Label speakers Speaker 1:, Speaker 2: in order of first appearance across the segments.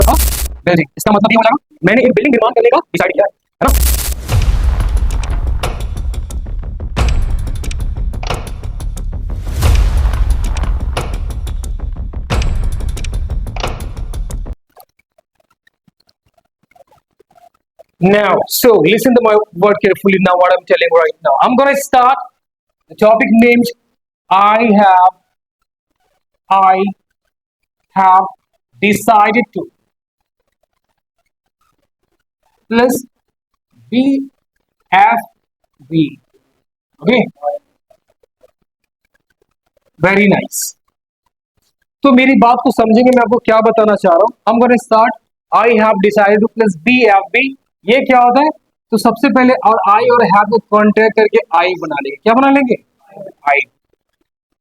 Speaker 1: Building, इसका मतलब ये हो जाएगा मैंने एक बिल्डिंग निर्माण करने का डिसाइड किया है ना। Now, so listen to my word carefully now. What I'm telling right now, I'm gonna start the topic named I have I have decided to plus BFB. Okay, very nice. तो मेरी बात को समझेंगे मैं आपको क्या बताना चाह रहा हूँ. I'm gonna start I have decided to plus BFB. ये क्या होता है? तो सबसे पहले और I और have को कॉन्ट्रैक्ट करके I बना लेंगे. क्या बना लेंगे? I.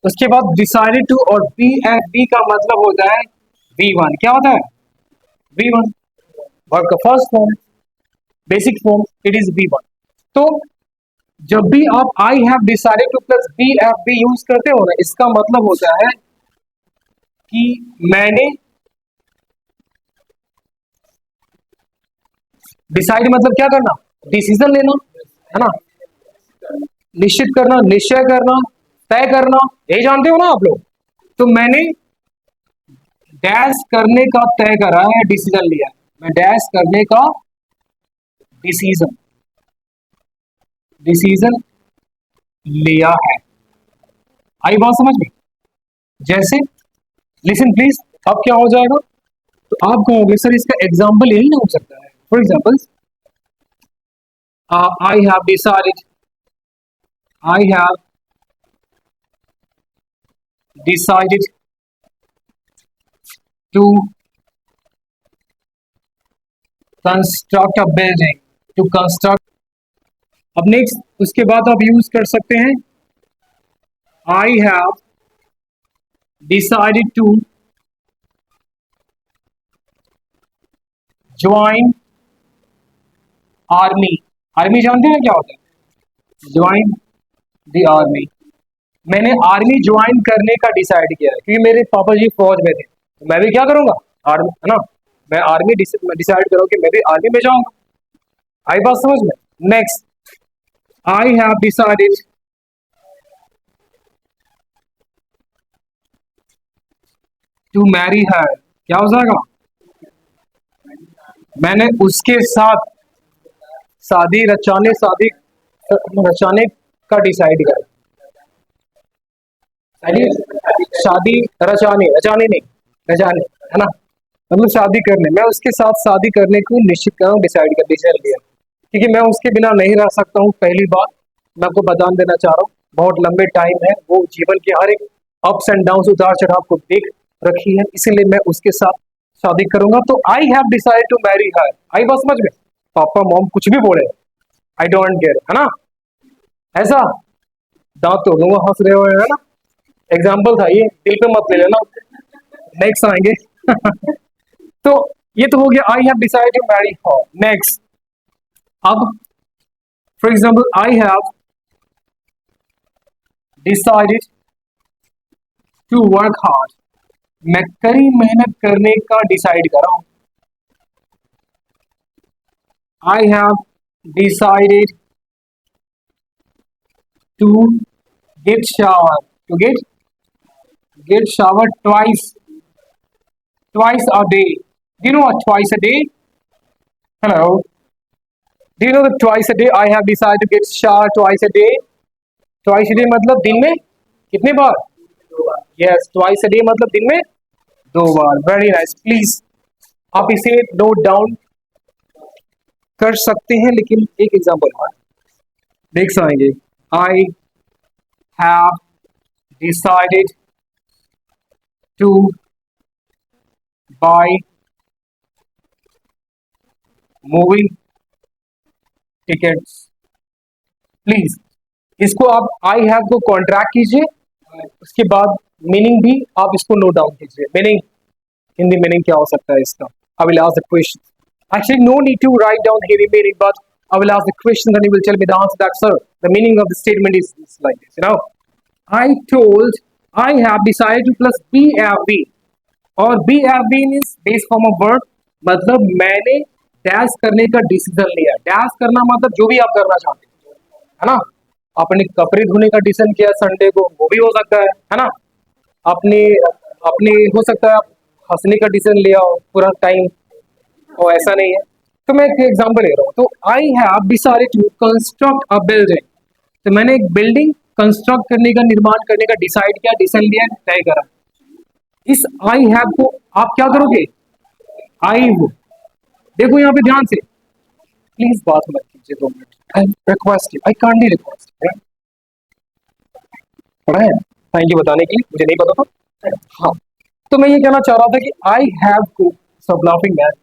Speaker 1: उसके बाद डिसाइडेड टू और BFB का मतलब होता है V1. क्या होता है? V1. वर्ब का first form, basic form, it is V1. तो जब भी आप आई have decided two plus BFB use करते हो ना, इसका मतलब होता है कि मैंने डिसाइड मतलब क्या करना, डिसीजन लेना है ना, निश्चित करना, निश्चय करना, तय करना, यही जानते हो ना आप लोग. तो मैंने डैश करने का तय करा है, डिसीजन लिया है. मैं डैश करने का डिसीजन डिसीजन लिया है. आई बात समझ में? जैसे लिसन प्लीज, अब क्या हो जाएगा, तो आप कहोगे सर इसका एग्जाम्पल यही ना हो सकता है. For example I have decided to construct a building, to construct. अब नेक्स्ट उसके बाद आप यूज कर सकते हैं I have decided to join army. Army जानते हैं क्या होता है? Join the army. मैंने आर्मी ज्वाइन करने का डिसाइड किया है क्योंकि मेरे पापा जी फौज में थे, तो मैं भी क्या करूंगा, आर्मी है ना, मैं आर्मी डिसाइड करूँ कि मैं भी आर्मी में जाऊंगा. आई बात समझ में? Next I have decided to marry her. क्या हो जाएगा? मैंने उसके साथ शादी रचाने का डिसाइड करा. शादी रचाने नहीं, रचाने है ना, मतलब शादी करने. मैं उसके साथ शादी करने को निश्चित करा, डिसाइड कर डिसीजन लिया क्योंकि मैं उसके बिना नहीं रह सकता हूँ. पहली बात मैं आपको बता देना चाह रहा हूँ, बहुत लंबे टाइम है, वो जीवन के हर एक अप्स एंड डाउन, उतार चढ़ाव को देख रखी है, इसीलिए मैं उसके साथ शादी करूंगा. तो I have decided to marry her. आई बात समझ में? पापा मॉम कुछ भी बोले, आई डोंट केयर, है ना. ऐसा दांत तोड़ दूंगा, हंस रहे हो है ना, एग्जाम्पल था ये, दिल पे मत ले लेना. नेक्स्ट आएंगे. तो ये तो हो गया I have decided to marry her. Next, अब for example I have decided to work hard. मैं कड़ी मेहनत करने का डिसाइड कर रहा हूं. I have decided to get shower, to get shower twice a day. Do you know what twice a day? Hello. Do you know that twice a day I have decided to get shower twice a day? Twice a day मतलब दिन में कितने बार? Yes, twice a day मतलब दिन में 2 बार. Very nice. Please आप इसे note down कर सकते हैं, लेकिन एक एग्जाम्पल देख सकेंगे. I have decided to buy movie tickets. Please इसको आप आई हैव को कॉन्ट्रैक्ट कीजिए, उसके बाद मीनिंग भी आप इसको नोट डाउन कीजिए. मीनिंग, हिंदी मीनिंग क्या हो सकता है इसका? I will ask the question. Actually, no need to write down Hindi meaning, but I will ask the question and you will tell me the answer. That sir, the meaning of the statement is like this. You know, I told I have decided to plus BFB, or BFB means base form of verb. मतलब मैंने dash करने का decision लिया। Dash करना मतलब जो भी आप करना चाहते हैं, है ना। अपने कपड़े धोने का डिसीजन किया संडे को, वो भी हो सकता है ना। अपने अपने हो सकता है आप हंसने का डिसीजन लिया हो पूरा टाइम, और ऐसा नहीं है। तो मैं एक एग्जांपल ले रहा हूँ। तो I have decided to construct a building. तो मैंने एक बिल्डिंग कंस्ट्रक्ट करने का, निर्माण करने का डिसाइड किया, डिसीजन लिया, तय करा। इस आई हैव को आप क्या करोगे? आई वो, देखो यहाँ पे ध्यान से, प्लीज बात मत कीजिए 2 minute. I request you, I kindly request. पढ़ा है, थैंक यू बताने के लिए, मुझे नहीं पता था। हाँ, तो मैं ये कहना चाह रहा था कि आई हैव को, सब लाफिंग मैन,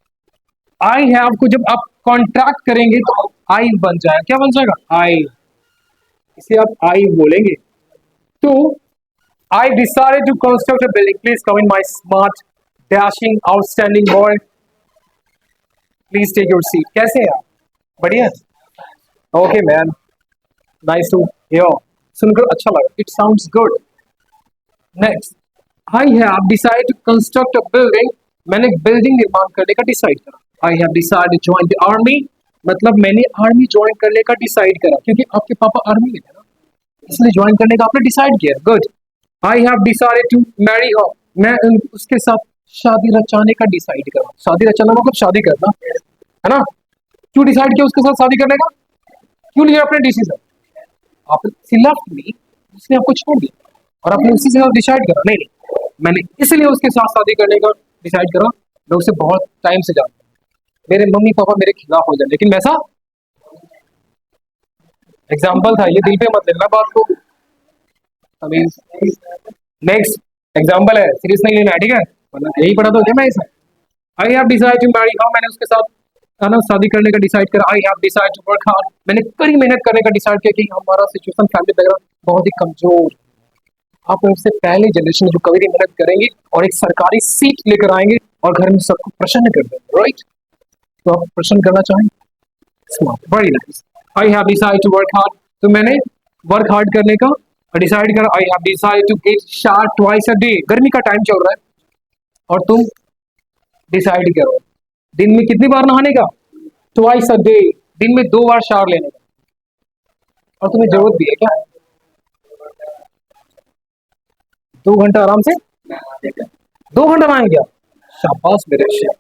Speaker 1: आई हैव को जब आप कॉन्ट्रैक्ट करेंगे तो आई बन जाएगा। क्या बन जाएगा? आई। इसे आप आई बोलेंगे। तो I decided to construct a building. Please come in my smart dashing outstanding boy, please take your seat. कैसे हैं आप? बढ़िया। Okay man, nice to hear. सुनकर अच्छा लगा, it sounds good. Next, I have decided to construct a building. मैंने एक building निर्माण करने का डिसाइड करा। I have decided to join the army, मतलब मैंने आर्मी ज्वाइन करने का डिसाइड करा, क्योंकि आपके पापा आर्मी में थे ना, इसलिए ज्वाइन करने का आपने डिसाइड किया। Good. I have decided to marry her. मैं उसके साथ शादी रचाने का डिसाइड करा। शादी रचाना मतलब शादी करना, है ना। क्यों डिसाइड किया उसके साथ शादी करने का? क्यों लिया आपने डिसीजन? आप लेफ्ट मी, उसने आपको छोड़ दिया और आपने उसी से डिसाइड करा। नहीं नहीं, मैंने इसलिए उसके साथ शादी करने का डिसाइड करा। मैं उसे बहुत टाइम से जानता हूँ। मेरे मम्मी पापा मेरे खिलाफ हो जाए, लेकिन वैसा एग्जाम्पल था, ये दिल पे मत लेना बात को। अभी नेक्स्ट एग्जाम्पल है, सीरियस नहीं लेना है, ठीक है, वरना यही पढ़ा तो क्या मैं इसे। I have decide to marry her. मैंने उसके साथ, है ना, शादी करने का डिसाइड करा। I have decide to work hard. मैंने कड़ी मेहनत करने का डिसाइड किया कि हमारा सिचुएशन फैमिली बैकग्राउंड बहुत ही कमजोर। आप उससे पहले जनरेशन जो कभी भी मेहनत करेंगे और एक सरकारी सीट लेकर आएंगे और घर में सबको प्रसन्न कर देंगे, राइट। तो आप प्रसन्न करना चाहेंगे, smart, very nice. I have decide to work hard. तो मैंने वर्क हार्ड करने का डिसाइड करा। I have decide to get shower twice a day. गर्मी का टाइम चल रहा है और तुम डिसाइड करो दिन में कितनी बार नहाने का? ट्वाइस अ डे, दिन में 2 बार शावर लेने का। और तुम्हें जरूरत भी है क्या? 2 घंटा आराम से 2 घंटा नहाएंगे क्या? शाबाश मेरे शेर।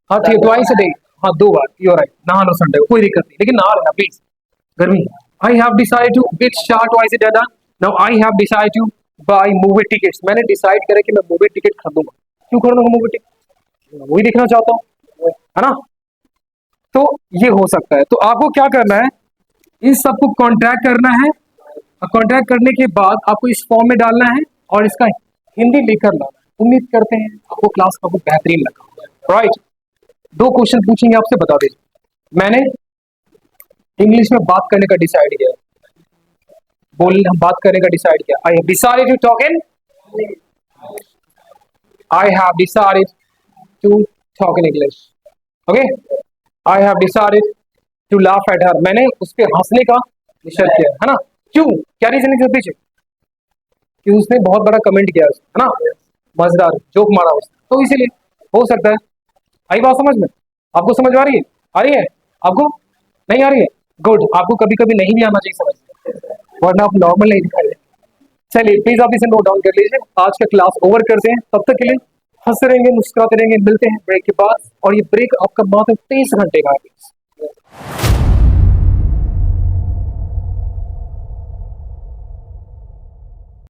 Speaker 1: हाँ ठीक है, ट्वाइस अ डे, हाँ 2 बार, यू राइट। नहा लो संडे को, कोई दिक्कत नहीं, लेकिन नहा लेना प्लीज, गर्मी। I have decide to get shower twice a day. Now I have decide to buy movie tickets. मैंने डिसाइड करा कि मैं मूवी टिकट खरीदूंगा। क्यों खरीदूंगा मूवी टिकट? मूवी देखना चाहता हूँ, है ना। तो ये हो सकता है। तो आपको क्या करना है, इन सबको कॉन्ट्रैक्ट करना है, और कॉन्ट्रैक्ट करने के बाद आपको इस फॉर्म में डालना है और इसका हिंदी लिखकर लाना है। उम्मीद करते हैं आपको क्लास का बहुत बेहतरीन लगा, राइट। 2 क्वेश्चन पूछेंगे आपसे, बता दीजिए। मैंने इंग्लिश में बात करने का डिसाइड किया, बात करने का डिसाइड किया। I have decided to talk in, I have decided to talk in English, okay. I have decided to laugh at her. मैंने उस पर हंसने का निश्चय किया, है ना। क्यों, क्या रीजन है पीछे? कि उसने बहुत बड़ा कमेंट किया, है ना, मजेदार जोक मारा उसने, तो इसीलिए हो सकता है। आई बात समझ में? आपको समझ आ रही है? आ रही है आपको? नहीं आ रही है? गुड। आपको कभी कभी नहीं भी आना चाहिए समझ में, वरना आप नॉर्मल नहीं दिखाई दे। चलिए प्लीज आप इसे नोट डाउन कर लीजिए। आज का क्लास ओवर करते हैं, तब तक के लिए हंसते रहेंगे, मुस्कुराते रहेंगे। मिलते हैं ब्रेक के बाद, और ये ब्रेक आपका मात्र 23 घंटे का है।